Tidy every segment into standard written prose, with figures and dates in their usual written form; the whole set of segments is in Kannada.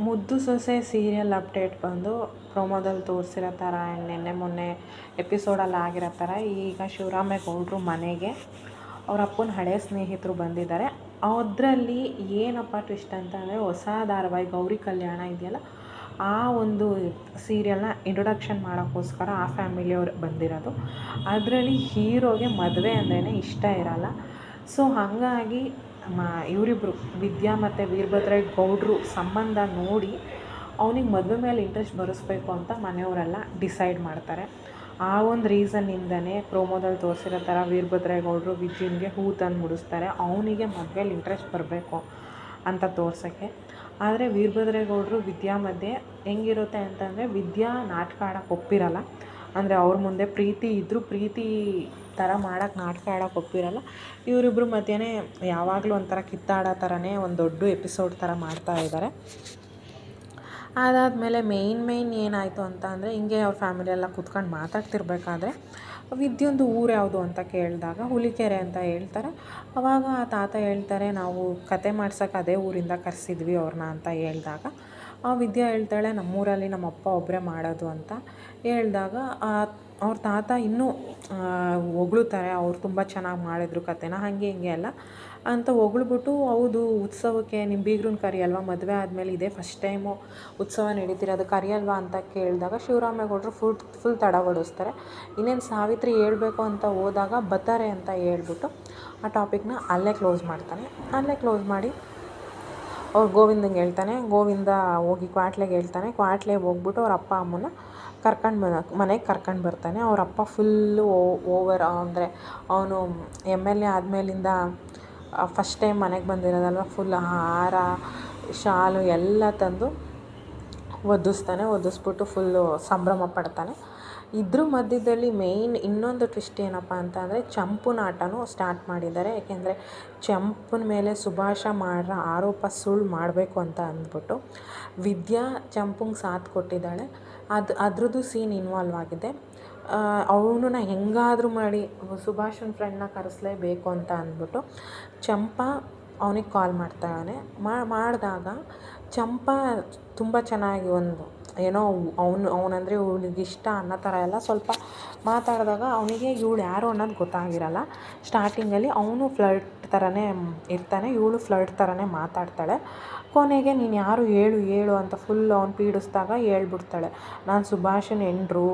ಮುದ್ದು ಸೊಸೆ ಸೀರಿಯಲ್ ಅಪ್ಡೇಟ್ ಬಂದು ಪ್ರೊಮೋದಲ್ಲಿ ತೋರಿಸಿರೋ ಥರ ನಿನ್ನೆ ಮೊನ್ನೆ ಎಪಿಸೋಡಲ್ಲಿ ಆಗಿರೋ ಥರ ಈಗ ಶಿವರಾಮೇಗೌಡರು ಮನೆಗೆ ಅವ್ರ ಅಪ್ಪನ ಹಳೆಯ ಸ್ನೇಹಿತರು ಬಂದಿದ್ದಾರೆ. ಅದರಲ್ಲಿ ಏನಪ್ಪ ಟ್ವಿಸ್ಟ್ ಅಂತಂದರೆ, ಹೊಸ ಧಾರಾವಾಹಿ ಗೌರಿ ಕಲ್ಯಾಣ ಇದೆಯಲ್ಲ, ಆ ಒಂದು ಸೀರಿಯಲ್ನ ಇಂಟ್ರೊಡಕ್ಷನ್ ಮಾಡೋಕ್ಕೋಸ್ಕರ ಆ ಫ್ಯಾಮಿಲಿಯವ್ರು ಬಂದಿರೋದು. ಅದರಲ್ಲಿ ಹೀರೋಗೆ ಮದುವೆ ಅಂದ್ರೇ ಇಷ್ಟ ಇರಲ್ಲ. ಸೊ ಹಾಗಾಗಿ ಇವರಿಬ್ಬರು ವಿದ್ಯಾ ಮತ್ತು ವೀರಭದ್ರೇಗೌಡರು ಸಂಬಂಧ ನೋಡಿ ಅವನಿಗೆ ಮದುವೆ ಮೇಲೆ ಇಂಟ್ರೆಸ್ಟ್ ಬರೆಸ್ಬೇಕು ಅಂತ ಮನೆಯವರೆಲ್ಲ ಡಿಸೈಡ್ ಮಾಡ್ತಾರೆ. ಆ ಒಂದು ರೀಸನ್ನಿಂದನೇ ಪ್ರೋಮೋದಲ್ಲಿ ತೋರಿಸಿರೋ ಥರ ವೀರಭದ್ರೇಗೌಡರು ವಿದ್ಯುನ್ಗೆ ಹೂ ತಂದು ಮುಡಿಸ್ತಾರೆ, ಅವನಿಗೆ ಮದುವೆಲಿ ಇಂಟ್ರೆಸ್ಟ್ ಬರಬೇಕು ಅಂತ ತೋರ್ಸೋಕ್ಕೆ. ಆದರೆ ವೀರಭದ್ರೇಗೌಡರು ವಿದ್ಯಾ ಮಧ್ಯೆ ಹೆಂಗಿರುತ್ತೆ ಅಂತಂದರೆ, ವಿದ್ಯಾ ನಾಟಕ ಆಡೋಕ್ಕೆ ಒಪ್ಪಿರಲ್ಲ. ಅಂದರೆ ಅವ್ರ ಮುಂದೆ ಪ್ರೀತಿ ಇದ್ದರೂ ಪ್ರೀತಿ ಥರ ಮಾಡೋಕ್ಕೆ ನಾಟಕ ಆಡೋಕ್ಕೆ ಒಪ್ಪಿರಲ್ಲ. ಇವರಿಬ್ಬರು ಮಧ್ಯೆ ಯಾವಾಗಲೂ ಒಂಥರ ಕಿತ್ತಾಡೋ ಥರನೇ ಒಂದು ದೊಡ್ಡ ಎಪಿಸೋಡ್ ಥರ ಮಾಡ್ತಾಯಿದ್ದಾರೆ. ಅದಾದಮೇಲೆ ಮೇಯ್ನ್ ಏನಾಯಿತು ಅಂತ ಅಂದರೆ, ಹಿಂಗೆ ಅವ್ರ ಫ್ಯಾಮಿಲಿ ಎಲ್ಲ ಕೂತ್ಕೊಂಡು ಮಾತಾಡ್ತಿರ್ಬೇಕಾದ್ರೆ ವಿದ್ಯುಂದು ಊರು ಯಾವುದು ಅಂತ ಕೇಳಿದಾಗ ಹುಲಿಕೆರೆ ಅಂತ ಹೇಳ್ತಾರೆ. ಆವಾಗ ಆ ತಾತ ಹೇಳ್ತಾರೆ, ನಾವು ಕತೆ ಮಾಡ್ಸೋಕೆ ಅದೇ ಊರಿಂದ ಕರೆಸಿದ್ವಿ ಅವ್ರನ್ನ ಅಂತ ಹೇಳಿದಾಗ, ಆ ವಿದ್ಯಾ ಹೇಳ್ತಾಳೆ, ನಮ್ಮೂರಲ್ಲಿ ನಮ್ಮ ಅಪ್ಪ ಒಬ್ಬರೇ ಮಾಡೋದು ಅಂತ ಹೇಳಿದಾಗ ಅವ್ರ ತಾತ ಇನ್ನೂ ಹೊಗಳುತ್ತಾರೆ, ಅವ್ರು ತುಂಬ ಚೆನ್ನಾಗಿ ಮಾಡಿದ್ರು ಕತೆನ, ಹಾಗೆ ಹಿಂಗೆ ಎಲ್ಲ ಅಂತ ಹೊಗಳ್ಬಿಟ್ಟು, ಹೌದು ಉತ್ಸವಕ್ಕೆ ನಿಮ್ಮ ಬೀಗ್ರನ್ನ ಕರಿಯಲ್ವಾ, ಮದುವೆ ಆದಮೇಲೆ ಇದೇ ಫಸ್ಟ್ ಟೈಮು ಉತ್ಸವ ನಡೀತಿರೋದು, ಕರಿಯಲ್ವಾ ಅಂತ ಕೇಳಿದಾಗ ಶಿವರಾಮೇಗೌಡರು ಫುಲ್ ತಡವಡಿಸ್ತಾರೆ. ಇನ್ನೇನು ಸಾವಿತ್ರಿ ಹೇಳ್ಬೇಕು ಅಂತ ಹೋದಾಗ ಬರ್ತಾರೆ ಅಂತ ಹೇಳ್ಬಿಟ್ಟು ಆ ಟಾಪಿಕ್ನ ಅಲ್ಲೇ ಕ್ಲೋಸ್ ಮಾಡ್ತಾನೆ. ಅಲ್ಲೇ ಕ್ಲೋಸ್ ಮಾಡಿ ಅವ್ರು ಗೋವಿಂದಂಗೆ ಹೇಳ್ತಾನೆ, ಗೋವಿಂದ ಹೋಗಿ ಕ್ವಾಟ್ಲೆಗೆ ಹೇಳ್ತಾನೆ. ಕ್ವಾಟ್ಲೆಗೆ ಹೋಗ್ಬಿಟ್ಟು ಅವ್ರ ಅಪ್ಪ ಅಮ್ಮನ ಮನೆಗೆ ಕರ್ಕೊಂಡು ಬರ್ತಾನೆ. ಅವ್ರ ಅಪ್ಪ ಫುಲ್ಲು ಓವರ್, ಅಂದರೆ ಅವನು MLA ಆದಮೇಲಿಂದ ಫಸ್ಟ್ ಟೈಮ್ ಮನೆಗೆ ಬಂದಿರೋದಲ್ವ, ಫುಲ್ ಹಾರ ಶಾಲು ಎಲ್ಲ ತಂದು ಒದಿಸ್ಬಿಟ್ಟು ಫುಲ್ಲು ಸಂಭ್ರಮ ಪಡ್ತಾನೆ. ಇದ್ರ ಮಧ್ಯದಲ್ಲಿ ಮೇಯ್ನ್ ಇನ್ನೊಂದು ಟ್ವಿಸ್ಟ್ ಏನಪ್ಪ ಅಂತ ಅಂದರೆ, ಚಂಪುನ ಆಟನೂ ಸ್ಟಾರ್ಟ್ ಮಾಡಿದ್ದಾರೆ. ಏಕೆಂದರೆ ಚಂಪುನ ಮೇಲೆ ಸುಭಾಷ ಮಾಡೋ ಆರೋಪ ಸುಳ್ಳು ಮಾಡಬೇಕು ಅಂತ ಅಂದ್ಬಿಟ್ಟು ವಿದ್ಯಾ ಚಂಪುಂಗೆ ಸಾಥ್ ಕೊಟ್ಟಿದ್ದಾಳೆ. ಅದ್ರದ್ದು ಸೀನ್ ಇನ್ವಾಲ್ವ್ ಆಗಿದೆ. ಅವನನ್ನ ಹೆಂಗಾದರೂ ಮಾಡಿ ಸುಭಾಷನ ಫ್ರೆಂಡ್ನ ಕರೆಸಲೇಬೇಕು ಅಂತ ಅಂದ್ಬಿಟ್ಟು ಚಂಪಾ ಅವನಿಗೆ ಕಾಲ್ ಮಾಡ್ತಾಳೆ. ಮಾಡಿದಾಗ ಚಂಪಾ ತುಂಬ ಚೆನ್ನಾಗಿ ಒಂದು ಏನೋ ಅವನಂದರೆ ಇವಳಿಗೆ ಇಷ್ಟ ಅನ್ನೋ ಥರ ಎಲ್ಲ ಸ್ವಲ್ಪ ಮಾತಾಡಿದಾಗ ಅವನಿಗೆ ಇವಳು ಯಾರು ಅನ್ನೋದು ಗೊತ್ತಾಗಿರಲ್ಲ. ಸ್ಟಾರ್ಟಿಂಗಲ್ಲಿ ಅವನು ಫ್ಲರ್ಟ್ ಥರನೇ ಇರ್ತಾನೆ, ಇವಳು ಫ್ಲರ್ಟ್ ಥರನೇ ಮಾತಾಡ್ತಾಳೆ. ಕೊನೆಗೆ ನೀನು ಯಾರು ಹೇಳು ಅಂತ ಫುಲ್ ಅವ್ನು ಪೀಡಿಸ್ದಾಗ ಹೇಳ್ಬಿಡ್ತಾಳೆ, ನಾನು ಸುಭಾಷನ ಹೆಂಡ್ರು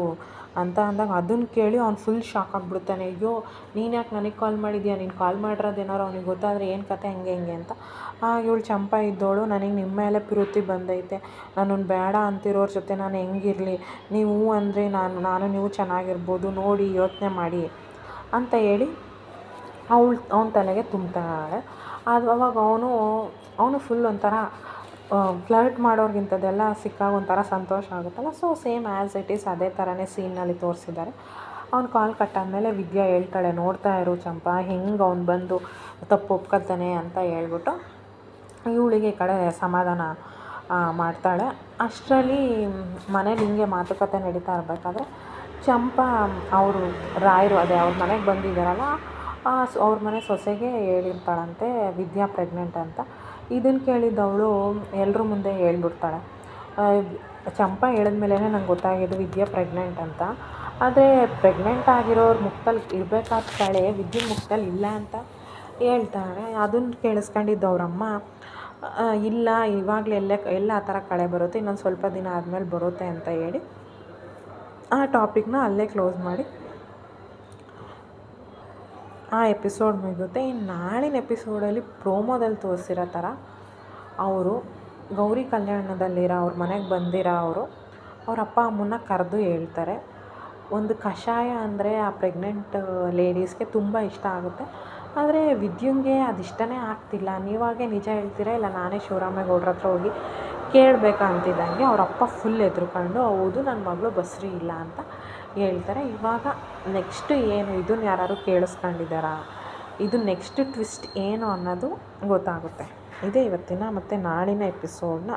ಅಂತ ಅಂದಾಗ ಅದನ್ನು ಕೇಳಿ ಅವ್ನು ಫುಲ್ ಶಾಕ್ ಆಗಿಬಿಡ್ತಾನೆ. ಅಯ್ಯೋ ನೀನು ಯಾಕೆ ನನಗೆ ಕಾಲ್ ಮಾಡಿದ್ಯಾ, ನೀನು ಕಾಲ್ ಮಾಡಿರೋದು ಏನಾರು ಅವ್ನಿಗೆ ಗೊತ್ತಾದರೆ ಏನು ಕತೆ ಹೆಂಗೆ ಅಂತ. ಆಗ ಇವಳು ಚಂಪಾ ಇದ್ದೋಳು, ನನಗೆ ನಿಮ್ಮ ಮೇಲೆ ಪ್ರೀತಿ ಬಂದೈತೆ, ನನ್ನನ್ನು ಬೇಡ ಅಂತಿರೋರ ಜೊತೆ ನಾನು ಹೆಂಗಿರಲಿ, ನೀವು ಅಂದರೆ ನಾನು ನೀವು ಚೆನ್ನಾಗಿರ್ಬೋದು, ನೋಡಿ ಯೋಚನೆ ಮಾಡಿ ಅಂತ ಹೇಳಿ ಅವನ ತಲೆಗೆ ತುಂಬ್ತಾಳೆ. ಅದು ಅವಾಗ ಅವನು ಫುಲ್ ಒಂಥರ ಫ್ಲರ್ಟ್ ಮಾಡೋರ್ಗಿಂಥದ್ದೆಲ್ಲ ಸಿಕ್ಕಾಗ ಒಂಥರ ಸಂತೋಷ ಆಗುತ್ತಲ್ಲ. So same as it is ಅದೇ ಥರನೇ ಸೀನ್ನಲ್ಲಿ ತೋರಿಸಿದ್ದಾರೆ. ಅವ್ನು ಕಾಲ್ ಕಟ್ಟಾದಮೇಲೆ ವಿದ್ಯಾ ಹೇಳ್ತಾಳೆ, ನೋಡ್ತಾ ಇರು ಚಂಪಾ ಹೆಂಗೆ ಅವ್ನು ಬಂದು ತಪ್ಪು ಒಪ್ಕೊತಾನೆ ಅಂತ ಹೇಳ್ಬಿಟ್ಟು ಇವಳಿಗೆ ಈ ಕಡೆ ಸಮಾಧಾನ ಮಾಡ್ತಾಳೆ. ಅಷ್ಟರಲ್ಲಿ ಮನೇಲಿ ಹಿಂಗೆ ಮಾತುಕತೆ ನಡೀತಾ ಇರಬೇಕಾದ್ರೆ ಚಂಪಾ ಅವರು ರಾಯರು ಅದೇ ಅವ್ರ ಮನೆಗೆ ಬಂದಿದ್ದಾರಲ್ಲ, ಅವ್ರ ಮನೆ ಸೊಸೆಗೆ ಹೇಳಿರ್ತಾಳಂತೆ ವಿದ್ಯಾ ಪ್ರೆಗ್ನೆಂಟ್ ಅಂತ. ಇದನ್ನು ಕೇಳಿದ್ದವಳು ಎಲ್ಲರ ಮುಂದೆ ಹೇಳ್ಬಿಡ್ತಾಳೆ. ಚಂಪಾ ಹೇಳಿದ್ಮೇಲೆ ನಂಗೆ ಗೊತ್ತಾಗಿದ್ದು ವಿದ್ಯಾ ಪ್ರೆಗ್ನೆಂಟ್ ಅಂತ. ಆದರೆ ಪ್ರೆಗ್ನೆಂಟ್ ಆಗಿರೋರು ಮುಖದಲ್ಲಿ ಇರಬೇಕಾದ ಕಳೆ ವಿದ್ಯುನ್ ಮುಖದಲ್ಲಿ ಇಲ್ಲ ಅಂತ ಹೇಳ್ತಾಳೆ. ಅದನ್ನು ಕೇಳಿಸ್ಕೊಂಡಿದ್ದು ಅವರಮ್ಮ, ಇಲ್ಲ ಇವಾಗಲೇ ಎಲ್ಲ ಆ ಥರ ಕಳೆ ಬರುತ್ತೆ, ಇನ್ನೊಂದು ಸ್ವಲ್ಪ ದಿನ ಆದಮೇಲೆ ಬರುತ್ತೆ ಅಂತ ಹೇಳಿ ಆ ಟಾಪಿಕ್ನ ಅಲ್ಲೇ ಕ್ಲೋಸ್ ಮಾಡಿ ಆ ಎಪಿಸೋಡ್ ಮುಗಿಯುತ್ತೆ. ಇನ್ನು ನಾಳಿನ ಎಪಿಸೋಡಲ್ಲಿ ಪ್ರೋಮೋದಲ್ಲಿ ತೋರಿಸಿರೋ ಥರ ಅವರು ಗೌರಿ ಕಲ್ಯಾಣದಲ್ಲಿರೋ ಅವ್ರ ಮನೆಗೆ ಬಂದಿರೋ ಅವ್ರ ಅಪ್ಪ ಅಮ್ಮನ್ನ ಕರೆದು ಹೇಳ್ತಾರೆ. ಒಂದು ಕಷಾಯ ಅಂದರೆ ಆ ಪ್ರೆಗ್ನೆಂಟ್ ಲೇಡೀಸ್ಗೆ ತುಂಬ ಇಷ್ಟ ಆಗುತ್ತೆ. ಆದರೆ ವಿದ್ಯುಂಗೆ ಅದು ಇಷ್ಟನೇ ಆಗ್ತಿಲ್ಲ, ನೀವಾಗೆ ನಿಜ ಹೇಳ್ತೀರಾ ಇಲ್ಲ ನಾನೇ ಶಿವರಾಮೇಗೌಡ್ರ ಹತ್ರ ಹೋಗಿ ಕೇಳಬೇಕಾ ಅಂತಿದ್ದಂಗೆ ಅವ್ರ ಅಪ್ಪ ಫುಲ್ ಎದ್ರುಕೊಂಡು, ಹೌದು ನನ್ನ ಮಗಳು ಬಸ್ರಿ ಇಲ್ಲ ಅಂತ ಹೇಳ್ತಾರೆ. ಇವಾಗ ನೆಕ್ಸ್ಟ್ ಏನು, ಇದನ್ನು ಯಾರು ಕೇಳಿಸ್ಕೊಂಡಿದ್ದಾರಾ, ಇದು ನೆಕ್ಸ್ಟ್ ಟ್ವಿಸ್ಟ್ ಏನು ಅನ್ನೋದು ಗೊತ್ತಾಗುತ್ತೆ. ಇದೇ ಇವತ್ತಿನ ಮತ್ತು ನಾಳಿನ ಎಪಿಸೋಡ್ನ